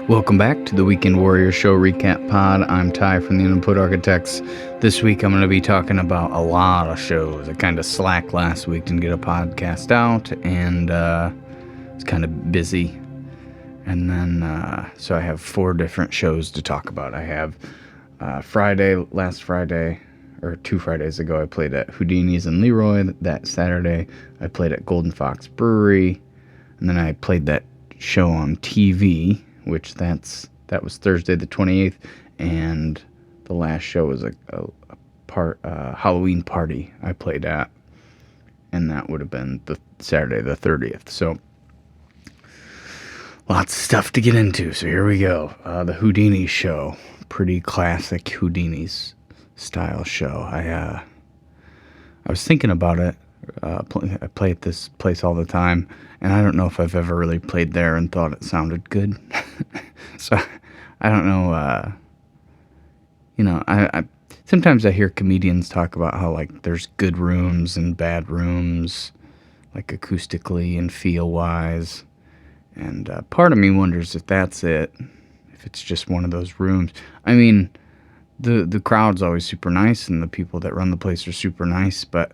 Welcome back to the Weekend Warrior Show Recap Pod. I'm Ty from the Unemployed Architects. This week I'm going to be talking about a lot of shows. I kind of slacked last week, didn't get a podcast out, and it's kind of busy. And then, so I have 4 different shows to talk about. I have last Friday, or 2 Fridays ago, I played at Houdinis and LeRoy. That Saturday, I played at Golden Fox Brewing. And then I played that show on TV, which that was Thursday the 28th, and the last show was a Halloween party I played at, and that would have been the Saturday the 30th. So lots of stuff to get into. So here we go. The Houdinis show, pretty classic Houdinis style show. I was thinking about it. I play at this place all the time, and I don't know if I've ever really played there and thought it sounded good. So I don't know. I sometimes I hear comedians talk about how like there's good rooms and bad rooms, like acoustically and feel wise, and part of me wonders if that's it, if it's just one of those rooms. I mean, the crowd's always super nice, and the people that run the place are super nice, but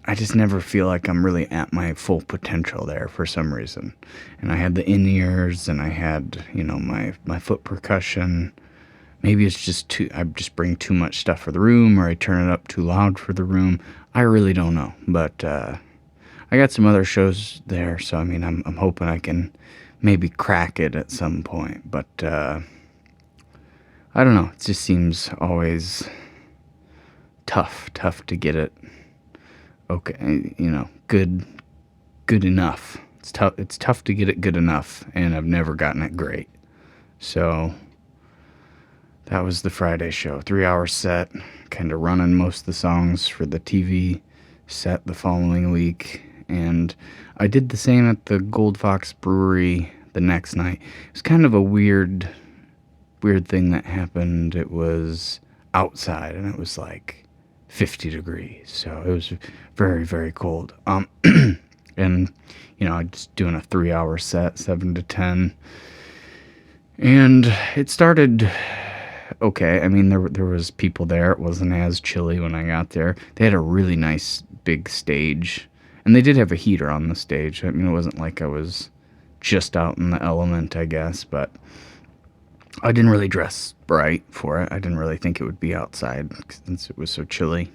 I just never feel like I'm really at my full potential there for some reason. And I had the in-ears, and I had, my foot percussion. Maybe it's just I just bring too much stuff for the room, or I turn it up too loud for the room. I really don't know. But I got some other shows there, so I mean, I'm hoping I can maybe crack it at some point. But I don't know. It just seems always tough to get it. Okay, good enough. It's tough to get it good enough, and I've never gotten it great. So that was the Friday show. 3-hour set, kind of running most of the songs for the TV set the following week. And I did the same at the Gold Fox Brewery the next night. It was kind of a weird thing that happened. It was outside, and it was like 50 degrees, so it was very, very cold. And just doing a 3-hour set, 7 to 10, and it started okay. I mean, there was people there. It wasn't as chilly when I got there. They had a really nice big stage, and they did have a heater on the stage. I mean, it wasn't like I was just out in the element, I guess, but I didn't really dress bright for it. I didn't really think it would be outside since it was so chilly.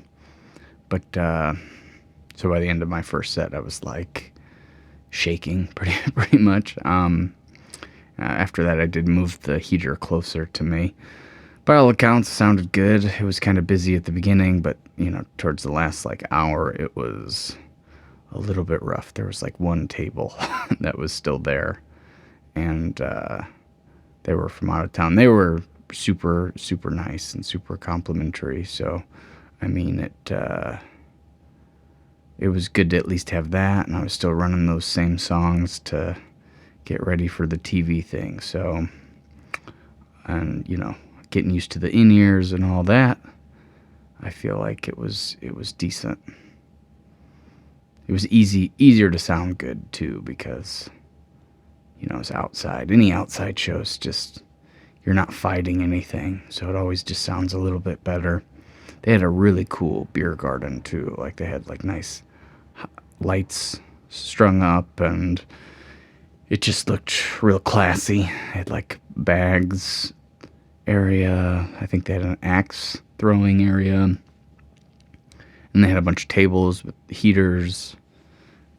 But so by the end of my first set, I was like shaking pretty much. After that, I did move the heater closer to me. By all accounts, it sounded good. It was kind of busy at the beginning, but towards the last hour, it was a little bit rough. There was one table that was still there, and they were from out of town. They were super, super nice and super complimentary. So, I mean, it was good to at least have that. And I was still running those same songs to get ready for the TV thing. So, and, getting used to the in-ears and all that, I feel like it was decent. It was easier to sound good too, because it's outside. Any outside shows, just, you're not fighting anything, so it always just sounds a little bit better. They had a really cool beer garden too. They had nice lights strung up, and it just looked real classy. They had bags area. I think they had an axe throwing area, and they had a bunch of tables with heaters,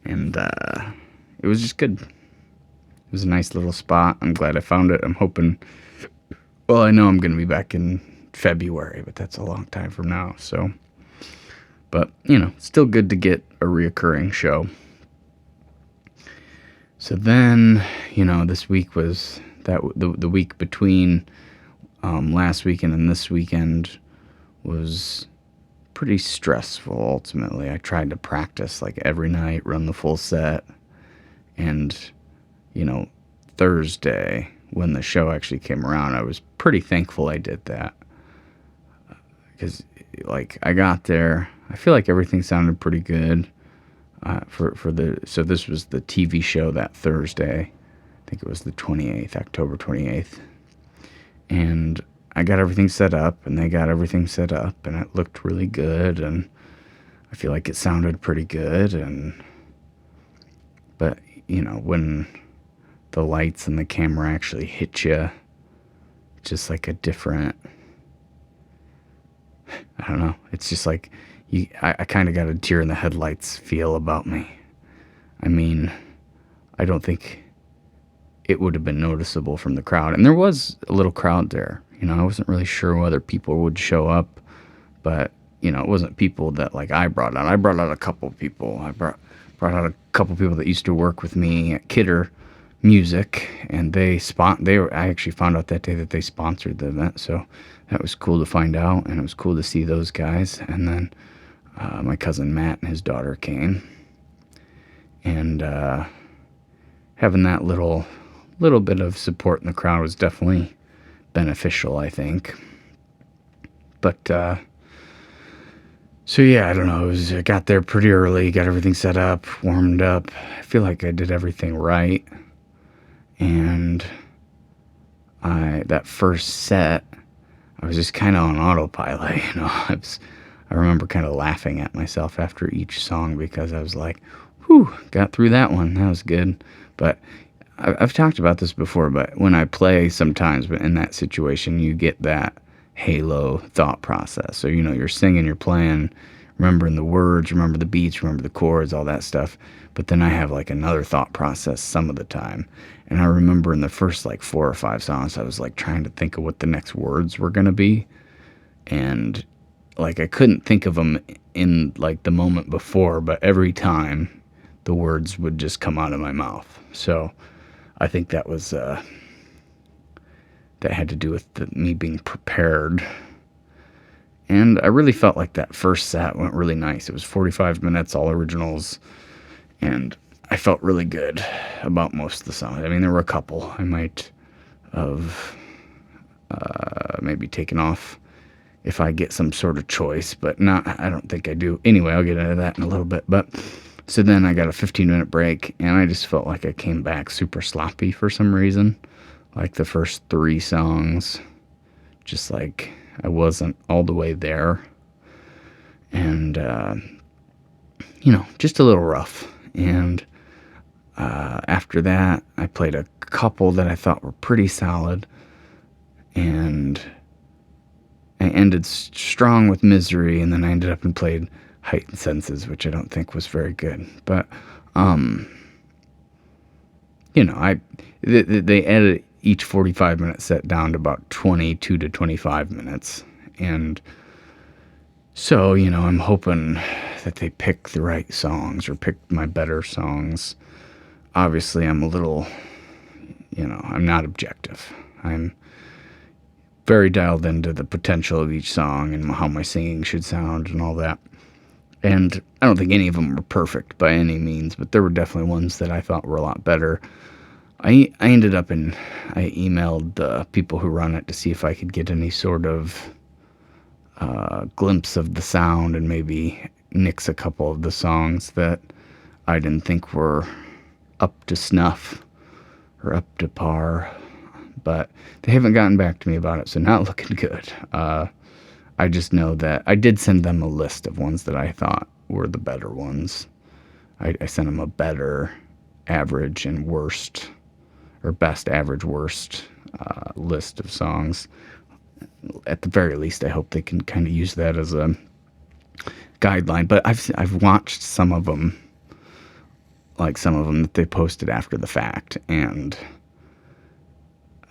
and it was just good. It was a nice little spot. I'm glad I found it. I'm hoping, well, I know I'm going to be back in February, but that's a long time from now. So, but, still good to get a reoccurring show. So then, this week was the week between last weekend and this weekend was pretty stressful, ultimately. I tried to practice every night, run the full set, and Thursday, when the show actually came around, I was pretty thankful I did that. Because, I got there, I feel like everything sounded pretty good. So this was the TV show that Thursday. think it was the 28th, October 28th. And I got everything set up, and they got everything set up, and it looked really good, and I feel like it sounded pretty good. But when the lights and the camera actually hit you, just like a different, I don't know, it's just like I kind of got a deer in the headlights feel about me. I mean, I don't think it would have been noticeable from the crowd, and there was a little crowd there. I wasn't really sure whether people would show up, but it wasn't people that like I brought out. I brought out a couple people. I brought out a couple people that used to work with me at Kidder Music, and I actually found out that day that they sponsored the event, so that was cool to find out, and it was cool to see those guys. And then my cousin Matt and his daughter came, and having that little bit of support in the crowd was definitely beneficial, I think. But so yeah, I don't know. I got there pretty early, got everything set up, warmed up. I feel like I did everything right. And that first set, I was just kind of on autopilot. I remember kind of laughing at myself after each song because I was like, whew, got through that one. That was good. But I've talked about this before, but when I play sometimes, but in that situation, you get that halo thought process. So, you're singing, you're playing, remembering the words, remember the beats, remember the chords, all that stuff. But then I have like another thought process some of the time. And I remember in the first like 4 or 5 songs, I was like trying to think of what the next words were going to be. And like I couldn't think of them in like the moment before, but every time the words would just come out of my mouth. So I think that was that had to do with me being prepared. And I really felt like that first set went really nice. It was 45 minutes, all originals, and I felt really good about most of the songs. I mean, there were a couple I might have maybe taken off if I get some sort of choice, but I don't think I do. Anyway, I'll get into that in a little bit. But so then I got a 15-minute break, and I just felt like I came back super sloppy for some reason. Like the first 3 songs, just like I wasn't all the way there. And, just a little rough. And after that, I played a couple that I thought were pretty solid. And I ended strong with Misery, and then I ended up and played Heightened Senses, which I don't think was very good. But, they edited each 45-minute set down to about 22 to 25 minutes. And so, I'm hoping that they pick the right songs or pick my better songs. Obviously, I'm a little, I'm not objective. I'm very dialed into the potential of each song and how my singing should sound and all that. And I don't think any of them were perfect by any means, but there were definitely ones that I thought were a lot better. I ended up I emailed the people who run it to see if I could get any sort of glimpse of the sound and maybe nix a couple of the songs that I didn't think were up to snuff or up to par. But they haven't gotten back to me about it, so not looking good. I just know that I did send them a list of ones that I thought were the better ones. I sent them a better, average, and worst, or best, average, worst list of songs. At the very least, I hope they can kind of use that as a guideline. But I've watched some of them, that they posted after the fact, and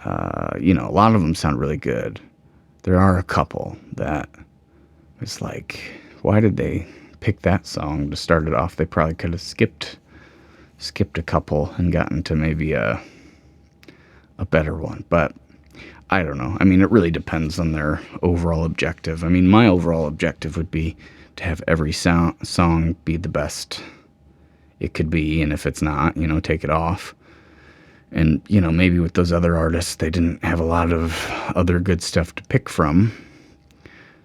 a lot of them sound really good. There are a couple that it's like, why did they pick that song to start it off? They probably could have skipped a couple and gotten to maybe a better one. But I don't know. I mean, it really depends on their overall objective. I mean, my overall objective would be to have every song be the best it could be, and if it's not, take it off. And, maybe with those other artists, they didn't have a lot of other good stuff to pick from.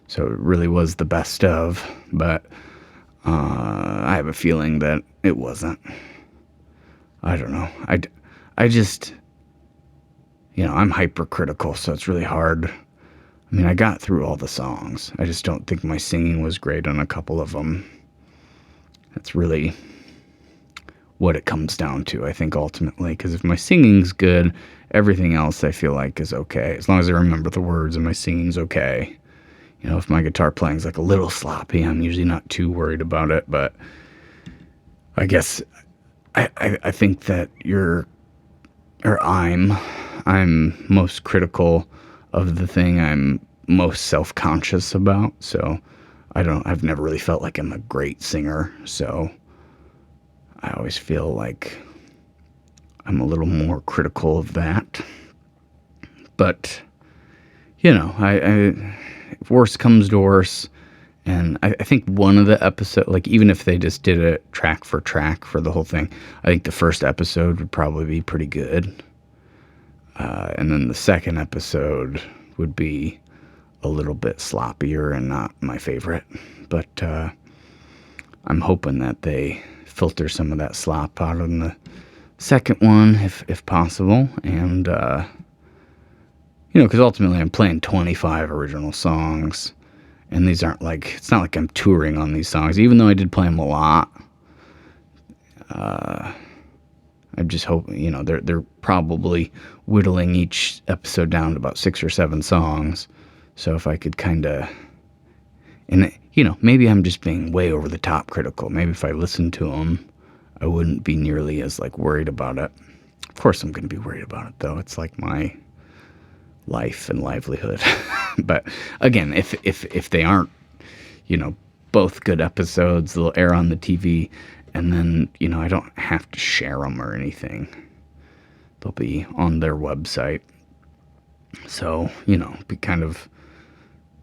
So it really was the best of. But I have a feeling that it wasn't. I don't know. I'm hypercritical, so it's really hard. I mean, I got through all the songs. I just don't think my singing was great on a couple of them. That's really what it comes down to, I think, ultimately. Because if my singing's good, everything else I feel like is okay. As long as I remember the words and my singing's okay. If my guitar playing's like a little sloppy, I'm usually not too worried about it. But I guess I think that I'm most critical of the thing I'm most self-conscious about. So I've never really felt like I'm a great singer. So I always feel like I'm a little more critical of that. But, if worse comes to worse, and I think one of the episodes, like even if they just did it track for track for the whole thing, I think the first episode would probably be pretty good. And then the second episode would be a little bit sloppier and not my favorite. But I'm hoping that they filter some of that slop out in the second one if possible. And, because ultimately I'm playing 25 original songs. And these aren't it's not like I'm touring on these songs, even though I did play them a lot. I'm just hoping, they're probably whittling each episode down to about 6 or 7 songs. So if I could kind of, and maybe I'm just being way over the top critical. Maybe if I listened to them, I wouldn't be nearly as worried about it. Of course I'm going to be worried about it though. It's like my life and livelihood. But again, if they aren't, both good episodes, they'll air on the TV, and then, I don't have to share them or anything. They'll be on their website. So, be kind of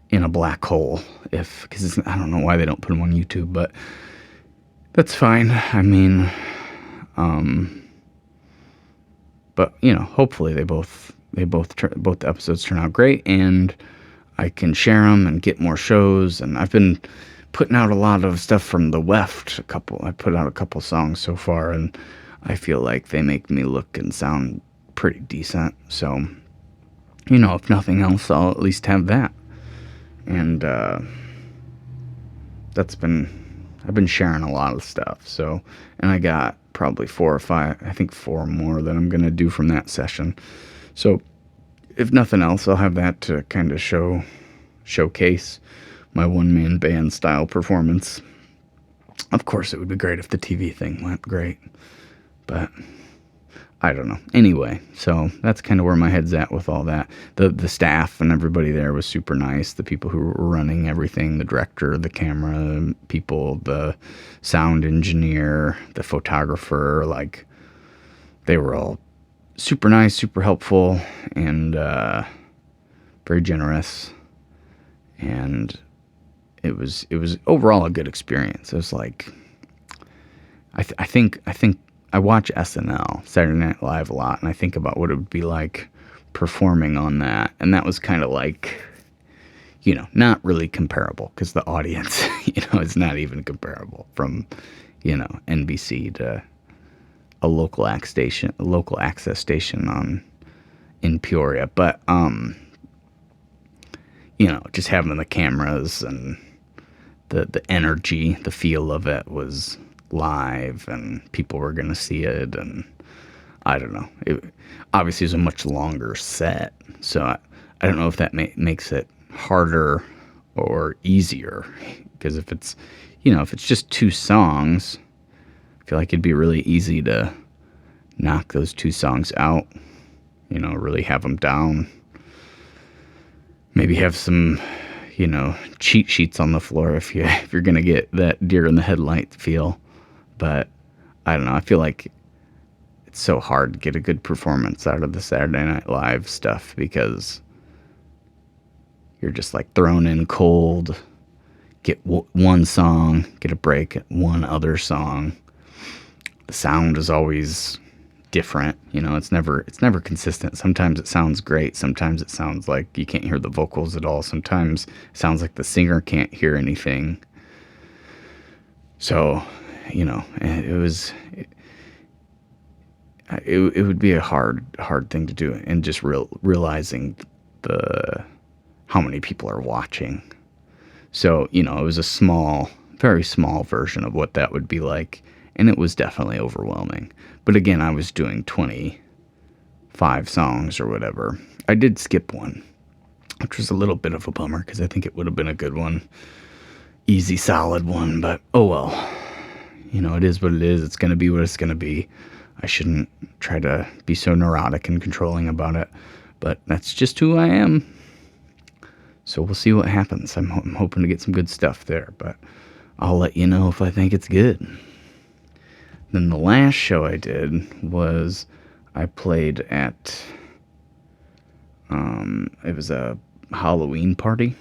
in a black hole because I don't know why they don't put them on YouTube, but that's fine. I mean, but hopefully both episodes turn out great, and I can share them and get more shows. And I've been putting out a lot of stuff from the Weft. I put out a couple songs so far, and I feel like they make me look and sound pretty decent. So, if nothing else, I'll at least have that. And I've been sharing a lot of stuff. So, and I got probably 4 or 5, I think 4 more that I'm going to do from that session. So if nothing else, I'll have that to kind of showcase my one-man band style performance. Of course, it would be great if the TV thing went great, but I don't know. Anyway, so that's kind of where my head's at with all that. The staff and everybody there was super nice. The people who were running everything, the director, the camera people, the sound engineer, the photographer, they were all super nice, super helpful, and very generous. And it was overall a good experience. It was I think I watch SNL, Saturday Night Live, a lot, and I think about what it would be like performing on that. And that was kind of not really comparable, because the audience, is not even comparable from, NBC to a local access station in Peoria. But, just having the cameras and the energy, the feel of it was live, and people were going to see it. And I don't know. It obviously is a much longer set. So I don't know if that makes it harder or easier, because if it's just 2 songs, I feel like it'd be really easy to knock those 2 songs out, really have them down. Maybe have some, cheat sheets on the floor if you're going to get that deer in the headlight feel. But I don't know. I feel like it's so hard to get a good performance out of the Saturday Night Live stuff, because you're just thrown in cold, get one song, get a break at one other song. The sound is always different, it's never consistent. Sometimes it sounds great, sometimes it sounds like you can't hear the vocals at all, sometimes it sounds like the singer can't hear anything. So, it would be a hard thing to do, and just realizing the how many people are watching. So, it was a very small version of what that would be like, and it was definitely overwhelming. But again, I was doing 25 songs or whatever. I did skip one, which was a little bit of a bummer because I think it would have been a good one. Easy, solid one, but oh well. It is what it is. It's going to be what it's going to be. I shouldn't try to be so neurotic and controlling about it, but that's just who I am. So we'll see what happens. I'm hoping to get some good stuff there, but I'll let you know if I think it's good. Then the last show I did was I played at, it was a Halloween party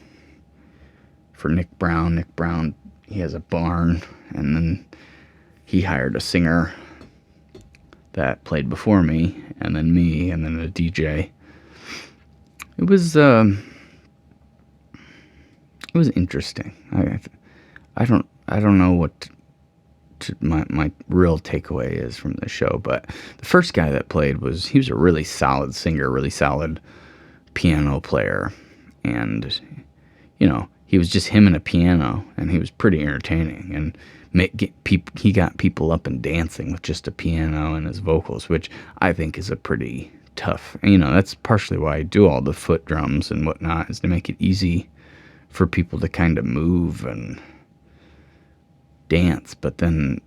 for Nick Brown. Nick Brown, he has a barn, and then he hired a singer that played before me, and then me, and then a DJ. It was interesting. I don't know what my real takeaway is from the show, but the first guy that played he was a really solid singer, really solid piano player, and he was just him and a piano, and he was pretty entertaining, and he got people up and dancing with just a piano and his vocals, which I think is a pretty tough. That's partially why I do all the foot drums and whatnot, is to make it easy for people to kind of move and dance. But then,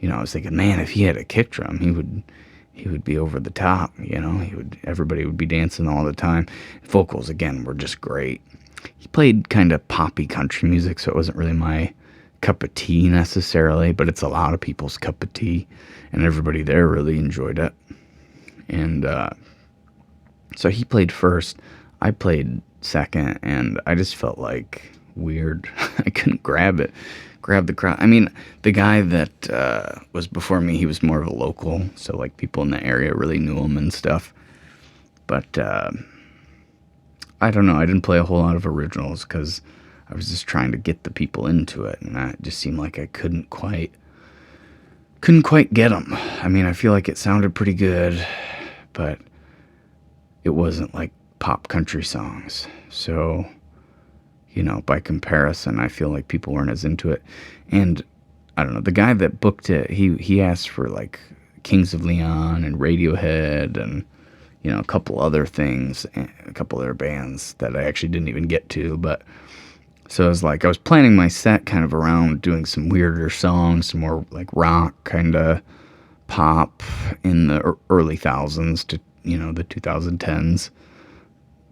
I was thinking, man, if he had a kick drum, he would be over the top. Everybody would be dancing all the time. Vocals, again, were just great. He played kind of poppy country music, so it wasn't really my cup of tea necessarily, but it's a lot of people's cup of tea, and everybody there really enjoyed it. And so he played first, I played second, and I just felt like weird. I couldn't grab the crowd. I mean, the guy that was before me, he was more of a local, so like people in the area really knew him and stuff. But I don't know, I didn't play a whole lot of originals because I was just trying to get the people into it, and it just seemed like I couldn't quite get them. I mean, I feel like it sounded pretty good, but it wasn't like pop country songs. So, by comparison, I feel like people weren't as into it. And I don't know, the guy that booked it, he asked for like Kings of Leon and Radiohead and, a couple other things, a couple other bands that I actually didn't even get to. But so I was planning my set kind of around doing some weirder songs, some more like rock kind of pop in the early thousands to, the 2010s.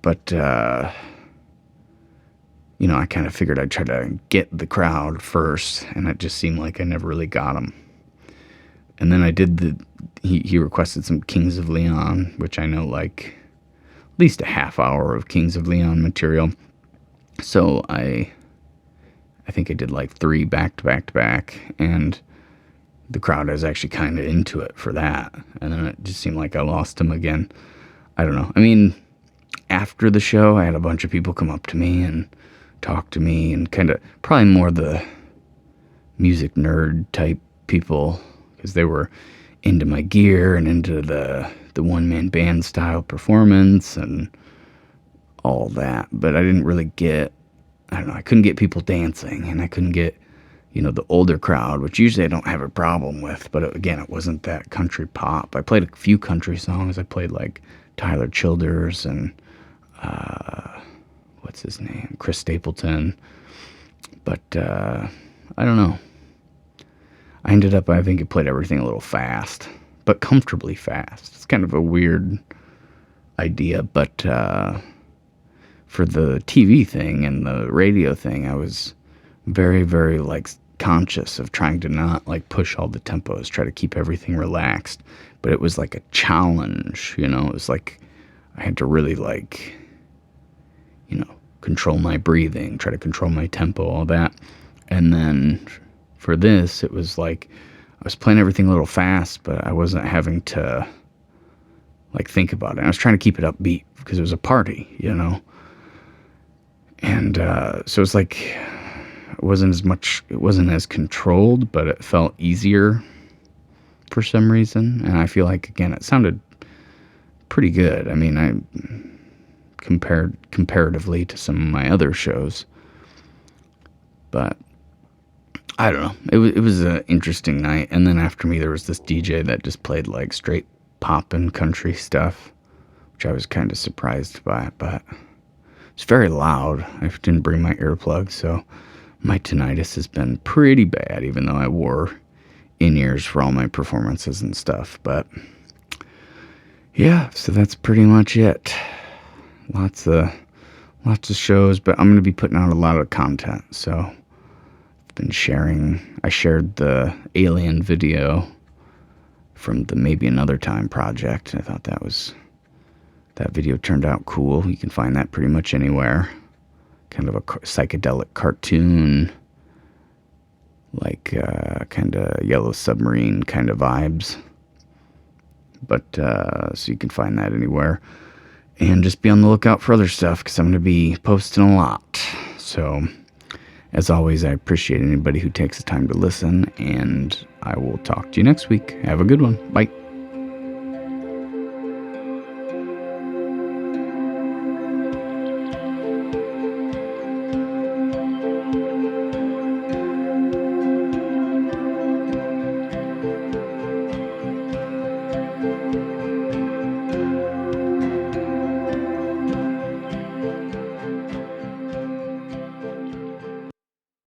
But, I kind of figured I'd try to get the crowd first, and it just seemed like I never really got them. And then I did he requested some Kings of Leon, which I know like at least a half hour of Kings of Leon material. So I think I did like 3 back to back to back, and the crowd was actually kind of into it for that. And then it just seemed like I lost him again. I don't know. I mean, after the show, I had a bunch of people come up to me and talk to me, and kind of probably more the music nerd type people, because they were into my gear and into the one-man band style performance and all that. But I didn't really I couldn't get people dancing, and I couldn't get, the older crowd, which usually I don't have a problem with. But again, it wasn't that country pop. I played a few country songs. I played like Tyler Childers and what's his name? Chris Stapleton. But I don't know. I ended up, I think I played everything a little fast, but comfortably fast. It's kind of a weird idea, but for the TV thing and the radio thing, I was very, very like conscious of trying to not like push all the tempos, try to keep everything relaxed. But it was like a challenge, it was like I had to really like, control my breathing, try to control my tempo, all that. And then for this, it was like I was playing everything a little fast, but I wasn't having to like think about it. I was trying to keep it upbeat because it was a party, And so it's like it wasn't as controlled, but it felt easier for some reason, and I feel like, again, it sounded pretty good. I mean, I comparatively to some of my other shows, but I don't know. It was an interesting night, and then after me there was this DJ that just played like straight pop and country stuff, which I was kind of surprised by, but it's very loud. I didn't bring my earplugs, so my tinnitus has been pretty bad, even though I wore in-ears for all my performances and stuff. But yeah, so that's pretty much it. Lots of shows, but I'm going to be putting out a lot of content, so I've been sharing. I shared the alien video from the Maybe Another Time project. I thought that video turned out cool. You can find that pretty much anywhere. Kind of a psychedelic cartoon, like kind of Yellow Submarine kind of vibes. But so you can find that anywhere. And just be on the lookout for other stuff, because I'm going to be posting a lot. So, as always, I appreciate anybody who takes the time to listen, and I will talk to you next week. Have a good one. Bye.